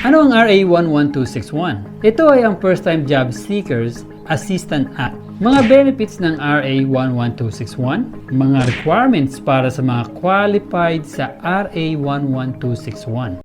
Ano ang RA 11261? Ito ay ang First Time Job Seekers Assistance Act. Mga benefits ng RA 11261, mga requirements para sa mga qualified sa RA 11261.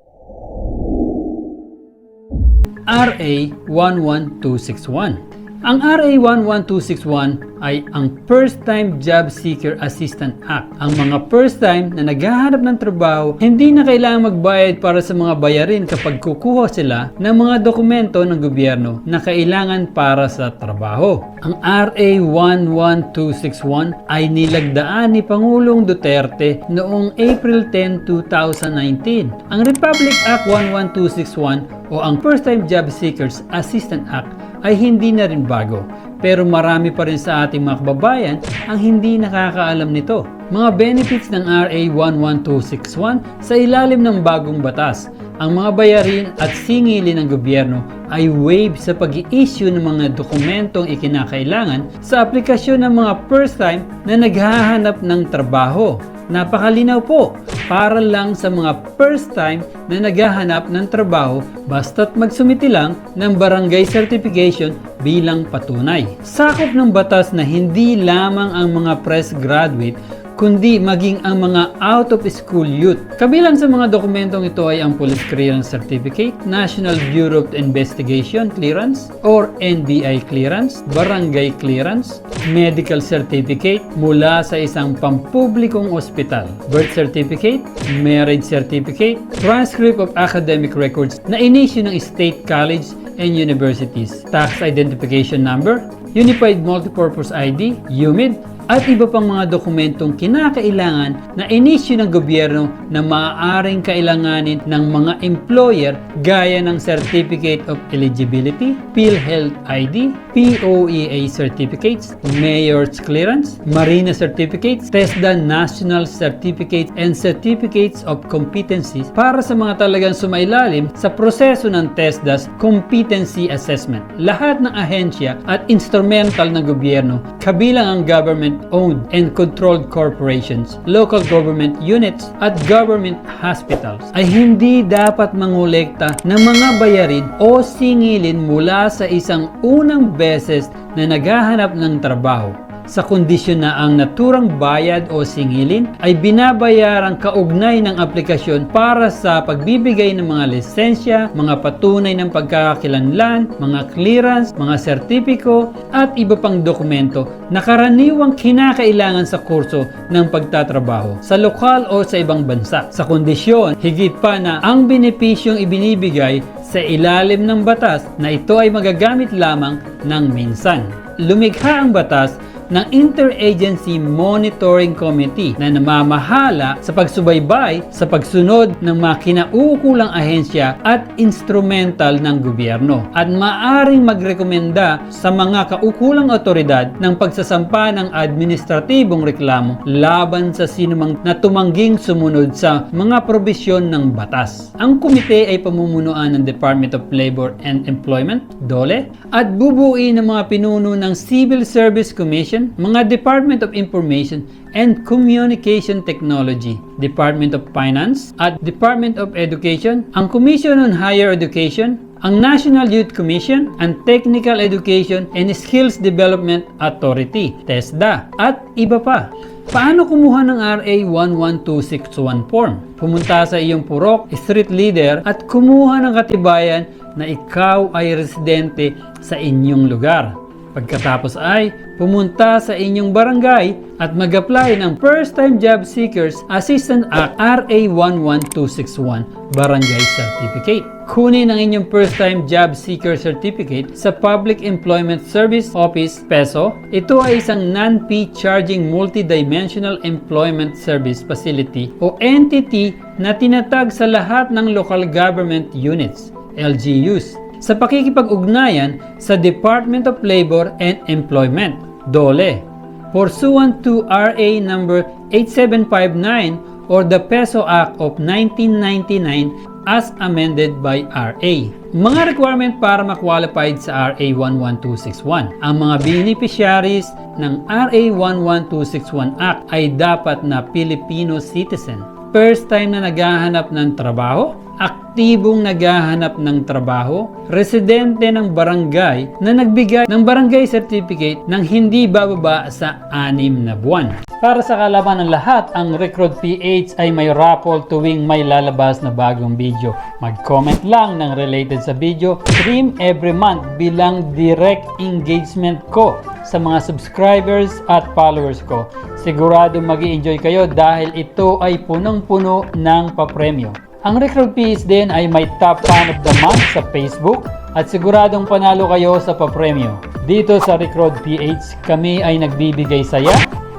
RA 11261. Ang RA 11261 ay ang First Time Job Seeker Assistance Act. Ang mga first time na naghahanap ng trabaho, hindi na kailangang magbayad para sa mga bayarin kapag kukuha sila ng mga dokumento ng gobyerno na kailangan para sa trabaho. Ang RA 11261 ay nilagdaan ni Pangulong Duterte noong April 10, 2019. Ang Republic Act 11261 o ang First Time Job Seekers Assistance Act ay hindi na rin bago, pero marami pa rin sa ating mga kababayan ang hindi nakakaalam nito. Mga benefits ng RA 11261 sa ilalim ng bagong batas. Ang mga bayarin at singilin ng gobyerno ay waive sa pag-i-issue ng mga dokumentong ikinakailangan sa aplikasyon ng mga first time na naghahanap ng trabaho. Napakalinaw po, para lang sa mga first time na naghahanap ng trabaho basta't magsumiti lang ng barangay certification bilang patunay. Sakop ng batas na hindi lamang ang mga fresh graduate kundi maging ang mga out-of-school youth. Kabilang sa mga dokumentong ito ay ang Police Clearance Certificate, National Bureau of Investigation Clearance or NBI Clearance, Barangay Clearance, Medical Certificate mula sa isang pampublikong ospital, Birth Certificate, Marriage Certificate, Transcript of Academic Records na in-issue ng State College and Universities, Tax Identification Number, Unified Multipurpose ID, UMID, at iba pang mga dokumentong kinakailangan na inisyu ng gobyerno na maaaring kailanganin ng mga employer gaya ng Certificate of Eligibility, PhilHealth ID, POEA Certificates, Mayor's Clearance, Marina Certificates, TESDA National Certificates, and Certificates of Competencies para sa mga talagang sumailalim sa proseso ng TESDA's Competency Assessment. Lahat ng ahensya at instrumental ng gobyerno, kabilang ang government-owned and controlled corporations, local government units, at government hospitals ay hindi dapat mangolekta ng mga bayarin o singilin mula sa isang unang beses na naghahanap ng trabaho sa kondisyon na ang naturang bayad o singilin ay binabayarang kaugnay ng aplikasyon para sa pagbibigay ng mga lisensya, mga patunay ng pagkakakilanlan, mga clearance, mga sertipiko, at iba pang dokumento na karaniwang kinakailangan sa kurso ng pagtatrabaho sa lokal o sa ibang bansa. Sa kondisyon, higit pa na ang benepisyong ibinibigay sa ilalim ng batas na ito ay magagamit lamang ng minsan. Lumikha ang batas ng Interagency Monitoring Committee na namamahala sa pagsubaybay sa pagsunod ng mga kinauukulang ahensya at instrumental ng gobyerno at maaring magrekomenda sa mga kaukulang otoridad ng pagsasampa ng administratibong reklamo laban sa sinumang natumangging sumunod sa mga probisyon ng batas. Ang komite ay pamumunuan ng Department of Labor and Employment, DOLE, at bubuuin ng mga pinuno ng Civil Service Commission, mga Department of Information and Communication Technology, Department of Finance, at Department of Education, ang Commission on Higher Education, ang National Youth Commission, ang Technical Education and Skills Development Authority, TESDA, at iba pa. Paano kumuha ng RA 11261 form? Pumunta sa iyong purok, street leader, at kumuha ng katibayan na ikaw ay residente sa inyong lugar. Pagkatapos ay pumunta sa inyong barangay at mag-apply ng First Time Job Seekers Assistance Act RA 11261 Barangay Certificate. Kunin ang inyong First Time Job Seeker Certificate sa Public Employment Service Office, PESO. Ito ay isang non-fee charging multidimensional employment service facility o entity na tinatag sa lahat ng local government units, LGUs, sa pakikipag-ugnayan sa Department of Labor and Employment, DOLE, pursuant to RA number 8759 or the PESO Act of 1999 as amended by RA. Mga requirement para ma-qualified sa RA 11261. Ang mga beneficiaries ng RA 11261 Act ay dapat na Filipino citizen, first time na naghahanap ng trabaho, aktibong naghahanap ng trabaho, residente ng barangay na nagbigay ng barangay certificate ng hindi bababa sa 6 na buwan. Para sa kalaman ng lahat, ang Recruit PH ay may raffle tuwing may lalabas na bagong video. Mag-comment lang ng related sa video, stream every month bilang direct engagement ko sa mga subscribers at followers ko. Sigurado mag-i-enjoy kayo dahil ito ay punong-puno ng papremyo. Ang Recruit PH din ay may top fan of the month sa Facebook at siguradong panalo kayo sa papremyo. Dito sa Recruit PH, kami ay nagbibigay saya,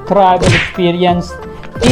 travel experience,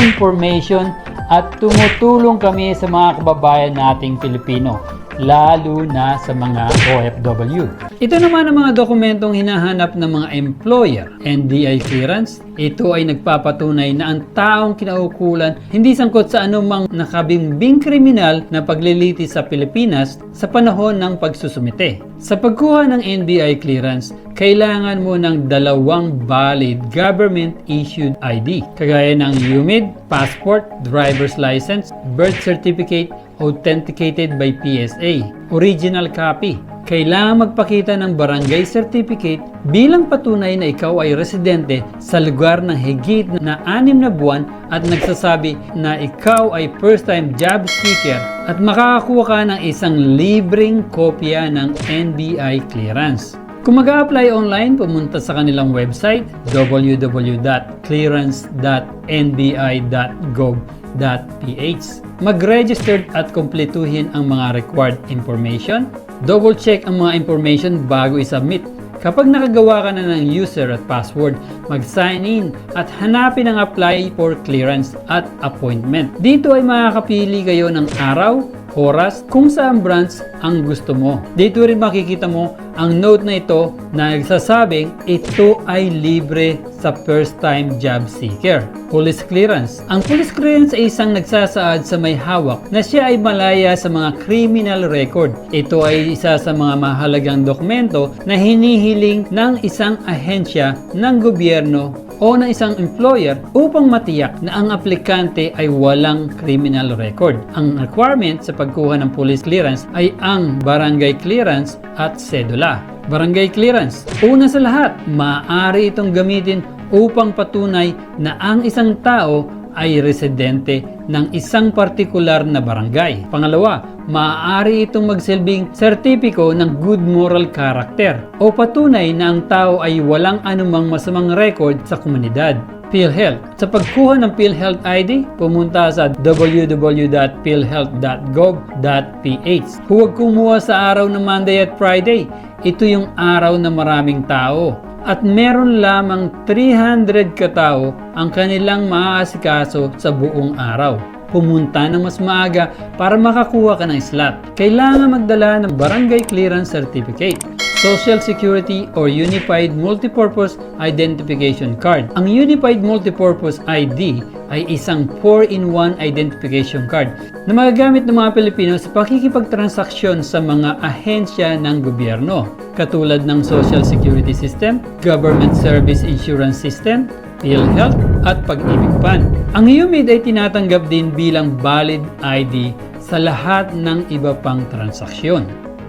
information at tumutulong kami sa mga kababayan nating Pilipino, lalo na sa mga OFW. Ito naman ang mga dokumentong hinahanap ng mga employer. NBI clearance, ito ay nagpapatunay na ang taong kinaukulan hindi sangkot sa anumang nakabimbing kriminal na paglilitis sa Pilipinas sa panahon ng pagsusumite. Sa pagkuha ng NBI clearance, kailangan mo ng 2 valid government-issued ID, kagaya ng UMID, passport, driver's license, birth certificate, authenticated by PSA, original copy. Kailangan magpakita ng barangay certificate bilang patunay na ikaw ay residente sa lugar ng higit na 6 na buwan at nagsasabi na ikaw ay first-time job seeker at makakakuha ka ng isang libreng kopya ng NBI clearance. Kung mag-a-apply online, pumunta sa kanilang website www.clearance.nbi.gov.ph. Mag-register at kumpletuhin ang mga required information. Double-check ang mga information bago i-submit. Kapag nakagawa ka na ng user at password, mag-sign in at hanapin ang apply for clearance at appointment. Dito ay makakapili kayo ng araw, oras, kung saan branch ang gusto mo. Dito rin makikita mo ang note na ito na nagsasabing ito ay libre sa first-time job seeker. Police clearance. Ang police clearance ay isang nagsasaad sa may hawak na siya ay malaya sa mga criminal record. Ito ay isa sa mga mahalagang dokumento na hinihiling ng isang ahensya ng gobyerno o ng isang employer upang matiyak na ang aplikante ay walang criminal record. Ang requirement sa pagkuha ng police clearance ay ang barangay clearance at sedula. Barangay clearance. Una sa lahat, maaari itong gamitin upang patunay na ang isang tao ay residente ng isang partikular na barangay. Pangalawa, maaari itong magsilbing sertipiko ng good moral character o patunay na ang tao ay walang anumang masamang record sa komunidad. PhilHealth. Sa pagkuha ng PhilHealth ID, pumunta sa www.philhealth.gov.ph. Huwag kumuha sa araw ng Monday at Friday. Ito yung araw na maraming tao. At meron lamang 300 katao ang kanilang maaasikaso sa buong araw. Pumunta ng mas maaga para makakuha ka ng slot. Kailangan magdala ng Barangay Clearance Certificate, Social Security or Unified Multipurpose Identification Card. Ang Unified Multipurpose ID ay isang 4-in-1 identification card na magagamit ng mga Pilipino sa pakikipagtransaksyon sa mga ahensya ng gobyerno, katulad ng Social Security System, Government Service Insurance System, PhilHealth at Pag-ibig Fund. Ang UMID ay tinatanggap din bilang valid ID sa lahat ng iba pang transaksyon.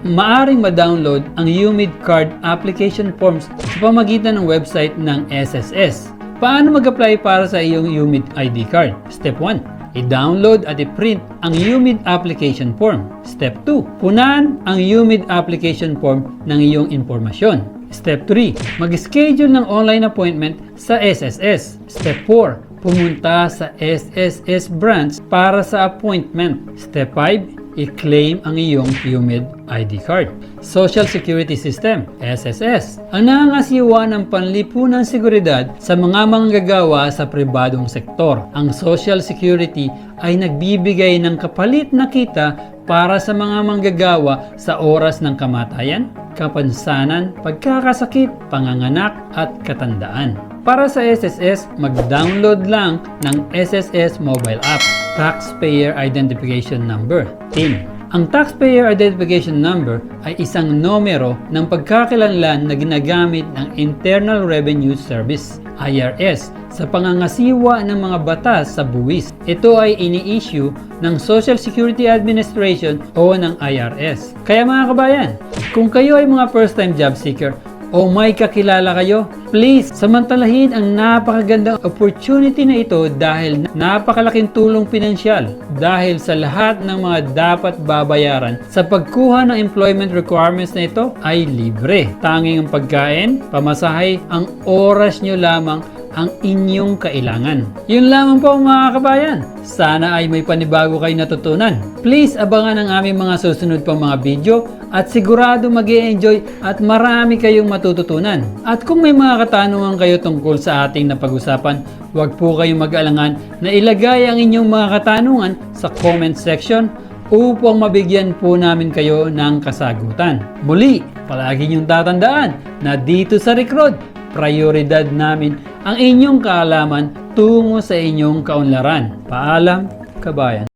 Maaring ma-download ang UMID card application forms sa pamagitan ng website ng SSS. Paano mag-apply para sa iyong UMID ID card? Step 1. I-download at i-print ang UMID application form. Step 2. Punan ang UMID application form ng iyong impormasyon. Step 3. Mag-schedule ng online appointment sa SSS. Step 4. Pumunta sa SSS branch para sa appointment. Step 5. I-claim ang iyong UMID ID card. Social Security System, SSS. Ang nangangasiwa ng panlipunang seguridad sa mga manggagawa sa pribadong sektor. Ang Social Security ay nagbibigay ng kapalit na kita para sa mga manggagawa sa oras ng kamatayan, kapansanan, pagkakasakit, panganganak at katandaan. Para sa SSS, mag-download lang ng SSS mobile app. Taxpayer Identification Number, TIN. Ang Taxpayer Identification Number ay isang numero ng pagkakakilanlan na ginagamit ng Internal Revenue Service, IRS, sa pangangasiwa ng mga batas sa buwis. Ito ay ini-issue ng Social Security Administration o ng IRS. Kaya mga kabayan, kung kayo ay mga first-time job seeker o may kakilala kayo, please samantalahin ang napakagandang opportunity na ito dahil napakalaking tulong pinansyal dahil sa lahat ng mga dapat babayaran sa pagkuha ng employment requirements na ito ay libre. Tanging ang pagkain, pamasahe, ang oras nyo lamang ang inyong kailangan. Yun lamang po mga kabayan. Sana ay may panibago kayo natutunan. Please abangan ang aming mga susunod pang mga video at sigurado mag-e-enjoy at marami kayong matututunan. At kung may mga katanungan kayo tungkol sa ating napag-usapan, huwag po kayong mag-alangan na ilagay ang inyong mga katanungan sa comment section upang mabigyan po namin kayo ng kasagutan. Muli, palagi niyong tatandaan na dito sa Recruit, prioridad namin ang inyong kaalaman tungo sa inyong kaunlaran. Paalam, kabayan.